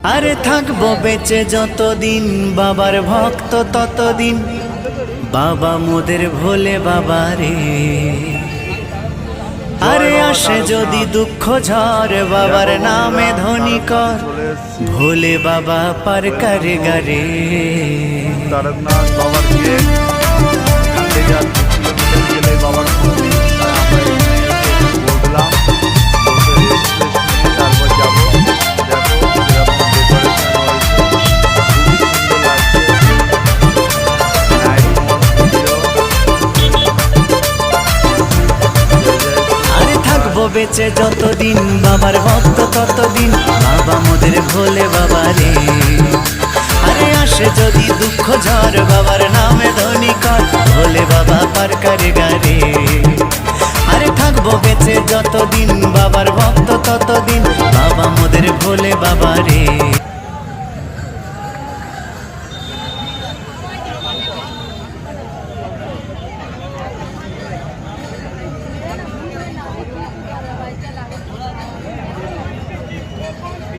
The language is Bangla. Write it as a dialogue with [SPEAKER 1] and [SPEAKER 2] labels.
[SPEAKER 1] আরে থাকবো বেঁচে যতদিন বাবার ভক্ত ততদিন, বাবা মোদের ভোলে বাবা রে। আরে আসে যদি দুঃখ ঝড় বাবার নামে ধনী কর, ভোলে বাবা পার করে গারে।
[SPEAKER 2] তারকনাথ বাবার গিয়ে কাছে যা 2 কিলোমিটার গেলে বাবার মন্দির, তাই আমরা এখানে এসে বললাম তারপর যাবো। দেখো যেরকম ডেকোরেশন হয়েছে, খুবই সুন্দর লাগছে।
[SPEAKER 1] আরে থাকবো বেঁচে যতদিন বাবার ভক্ত ততদিন, বাবা মোদের ভোলে বাবা রে। আরে আসে যদি দুঃখ ঝড় বাবার নামে ধনী কর, ভোলে বাবা পার করে গারে। আরে থাকবো বেঁচে যতদিন বাবার ভক্ত ততদিন, বাবা মোদের ভোলে বাবা রে।